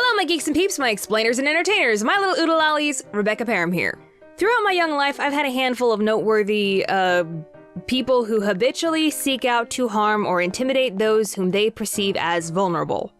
Hello, my geeks and peeps, my explainers and entertainers, my little oodle-lollies, Rebecca Parham here. Throughout my young life, I've had a handful of noteworthy, people who habitually seek out to harm or intimidate those whom they perceive as vulnerable.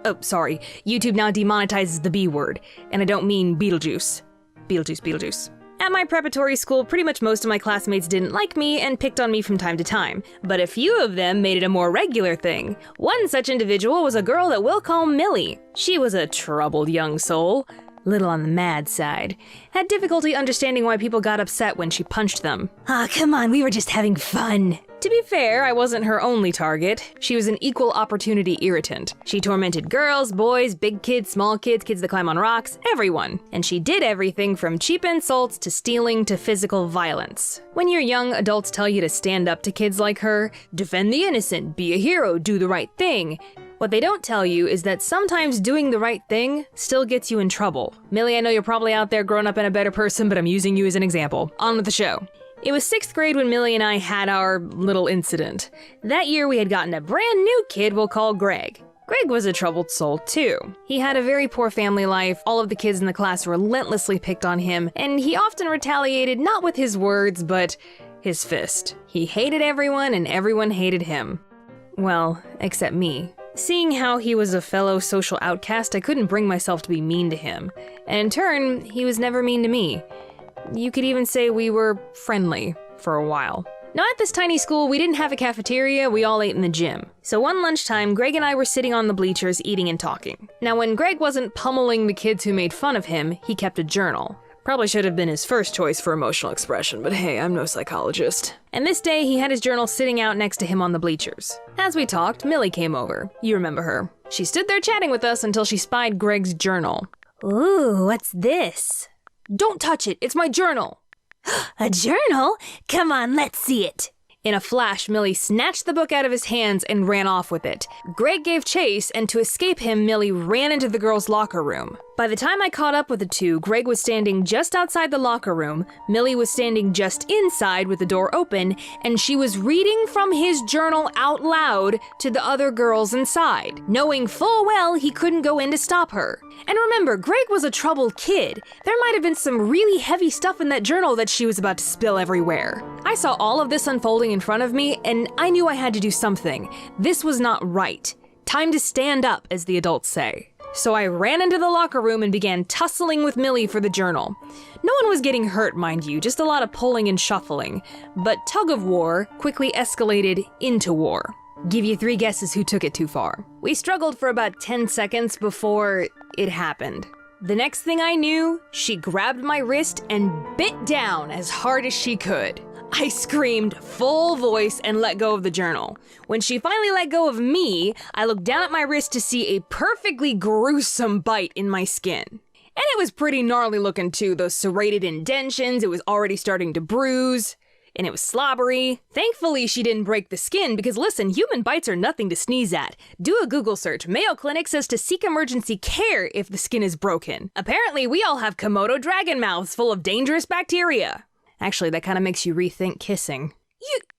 Oh, sorry, YouTube now demonetizes the B word, and I don't mean Beetlejuice. Beetlejuice. At my preparatory school, pretty much most of my classmates didn't like me and picked on me from time to time, but a few of them made it a more regular thing. One such individual was a girl that we'll call Millie. She was a troubled young soul, little on the mad side, had difficulty understanding why people got upset when she punched them. Come on, we were just having fun. To be fair, I wasn't her only target. She was an equal opportunity irritant. She tormented girls, boys, big kids, small kids, kids that climb on rocks, everyone. And she did everything from cheap insults to stealing to physical violence. When you're young, adults tell you to stand up to kids like her, defend the innocent, be a hero, do the right thing. What they don't tell you is that sometimes doing the right thing still gets you in trouble. Millie, I know you're probably out there growing up and a better person, but I'm using you as an example. On with the show. It was 6th grade when Millie and I had our little incident. That year we had gotten a brand new kid we'll call Greg. Greg was a troubled soul too. He had a very poor family life, all of the kids in the class relentlessly picked on him, and he often retaliated not with his words, but his fist. He hated everyone and everyone hated him. Well, except me. Seeing how he was a fellow social outcast, I couldn't bring myself to be mean to him. And in turn, he was never mean to me. You could even say we were friendly for a while. Now at this tiny school, we didn't have a cafeteria, we all ate in the gym. So one lunchtime, Greg and I were sitting on the bleachers eating and talking. Now when Greg wasn't pummeling the kids who made fun of him, he kept a journal. Probably should have been his first choice for emotional expression, but hey, I'm no psychologist. And this day, he had his journal sitting out next to him on the bleachers. As we talked, Millie came over. You remember her. She stood there chatting with us until she spied Greg's journal. Ooh, what's this? Don't touch it, it's my journal. A journal? Come on, let's see it. In a flash, Millie snatched the book out of his hands and ran off with it. Greg gave chase, and to escape him, Millie ran into the girls' locker room. By the time I caught up with the two, Greg was standing just outside the locker room, Millie was standing just inside with the door open, and she was reading from his journal out loud to the other girls inside, knowing full well he couldn't go in to stop her. And remember, Greg was a troubled kid. There might have been some really heavy stuff in that journal that she was about to spill everywhere. I saw all of this unfolding in front of me, and I knew I had to do something. This was not right. Time to stand up, as the adults say. So I ran into the locker room and began tussling with Millie for the journal. No one was getting hurt, mind you, just a lot of pulling and shuffling. But tug of war quickly escalated into war. Give you 3 guesses who took it too far. We struggled for about 10 seconds before it happened. The next thing I knew, she grabbed my wrist and bit down as hard as she could. I screamed full voice and let go of the journal. When she finally let go of me, I looked down at my wrist to see a perfectly gruesome bite in my skin. And it was pretty gnarly looking too, those serrated indentions, it was already starting to bruise, and it was slobbery. Thankfully, she didn't break the skin because listen, human bites are nothing to sneeze at. Do a Google search. Mayo Clinic says to seek emergency care if the skin is broken. Apparently, we all have Komodo dragon mouths full of dangerous bacteria. Actually, that kind of makes you rethink kissing.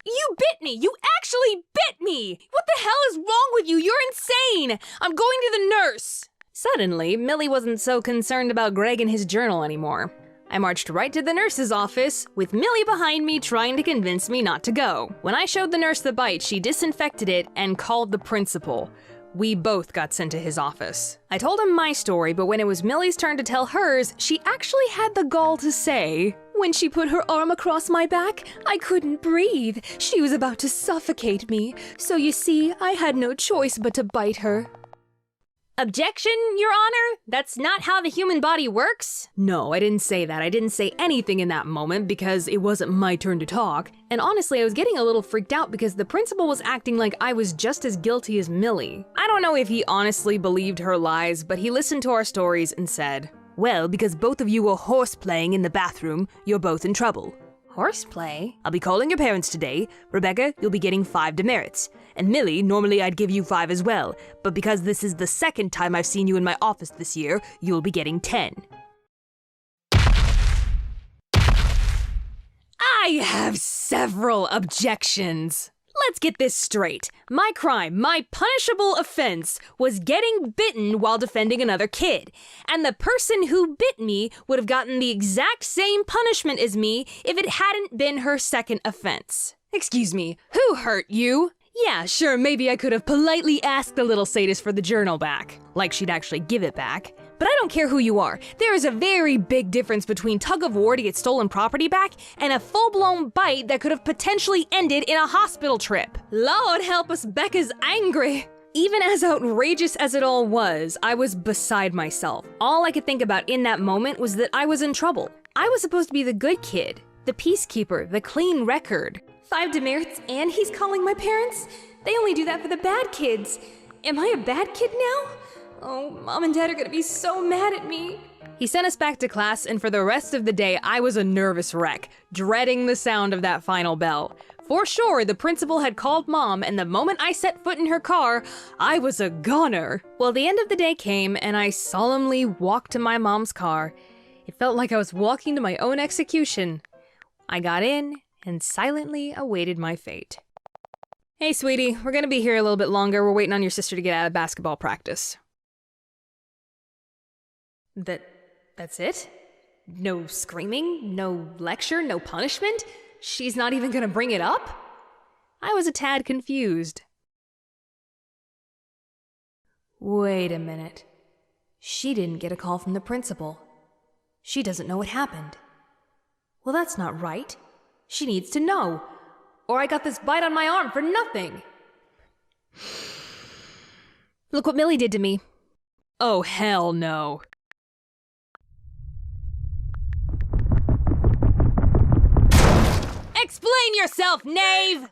You bit me! You actually bit me! What the hell is wrong with you? You're insane! I'm going to the nurse! Suddenly, Millie wasn't so concerned about Greg and his journal anymore. I marched right to the nurse's office, with Millie behind me trying to convince me not to go. When I showed the nurse the bite, she disinfected it and called the principal. We both got sent to his office. I told him my story, but when it was Millie's turn to tell hers, she actually had the gall to say, "When she put her arm across my back, I couldn't breathe. She was about to suffocate me. So you see, I had no choice but to bite her." Objection, Your Honor? That's not how the human body works? No, I didn't say that. I didn't say anything in that moment because it wasn't my turn to talk. And honestly, I was getting a little freaked out because the principal was acting like I was just as guilty as Millie. I don't know if he honestly believed her lies, but he listened to our stories and said, "Well, because both of you were horseplaying in the bathroom, you're both in trouble." Horseplay? I'll be calling your parents today. Rebecca, you'll be getting 5 demerits. And Millie, normally I'd give you 5 as well, but because this is the second time I've seen you in my office this year, you'll be getting 10. I have several objections. let's get this straight. My crime, my punishable offense, was getting bitten while defending another kid. And the person who bit me would have gotten the exact same punishment as me if it hadn't been her second offense. Excuse me, who hurt you? Yeah, sure, maybe I could have politely asked the little sadist for the journal back. Like she'd actually give it back. But I don't care who you are. There is a very big difference between tug of war to get stolen property back and a full-blown bite that could have potentially ended in a hospital trip. Lord help us, Becca's angry. Even as outrageous as it all was, I was beside myself. All I could think about in that moment was that I was in trouble. I was supposed to be the good kid, the peacekeeper, the clean record. 5 demerits and he's calling my parents? They only do that for the bad kids. Am I a bad kid now? Oh, Mom and Dad are gonna be so mad at me. He sent us back to class, and for the rest of the day, I was a nervous wreck, dreading the sound of that final bell. For sure, the principal had called Mom, and the moment I set foot in her car, I was a goner. Well, the end of the day came, and I solemnly walked to my mom's car. It felt like I was walking to my own execution. I got in and silently awaited my fate. Hey, sweetie, we're gonna be here a little bit longer. We're waiting on your sister to get out of basketball practice. That's it? No screaming? No lecture? No punishment? She's not even gonna bring it up? I was a tad confused. Wait a minute. She didn't get a call from the principal. She doesn't know what happened. Well, that's not right. She needs to know. Or I got this bite on my arm for nothing. Look what Millie did to me. Oh, hell no. Explain yourself, knave!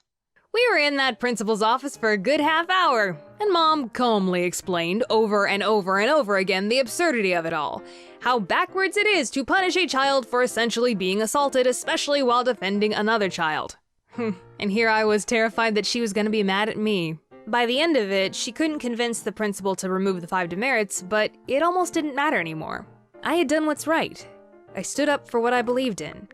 We were in that principal's office for a good half hour, and Mom calmly explained over and over and over again the absurdity of it all. How backwards it is to punish a child for essentially being assaulted, especially while defending another child. And here I was terrified that she was gonna be mad at me. By the end of it, she couldn't convince the principal to remove the 5 demerits, but it almost didn't matter anymore. I had done what's right. I stood up for what I believed in.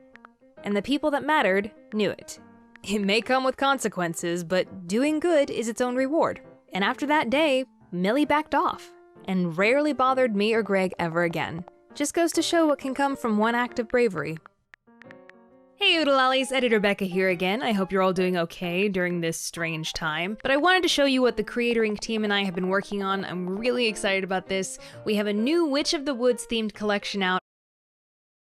And the people that mattered knew it. It may come with consequences, but doing good is its own reward. And after that day, Millie backed off, and rarely bothered me or Greg ever again. Just goes to show what can come from one act of bravery. Hey Oodalollies, Editor Becca here again. I hope you're all doing okay during this strange time. But I wanted to show you what the Creator Inc. team and I have been working on. I'm really excited about this. We have a new Witch of the Woods themed collection out,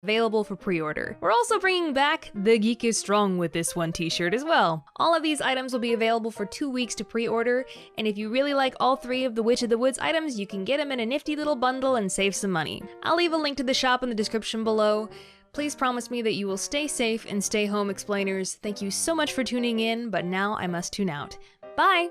available for pre-order. We're also bringing back The Geek is Strong with this one t-shirt as well. All of these items will be available for 2 weeks to pre-order, and if you really like all 3 of the Witch of the Woods items, you can get them in a nifty little bundle and save some money. I'll leave a link to the shop in the description below. Please promise me that you will stay safe and stay home, explainers. Thank you so much for tuning in, but now I must tune out. Bye!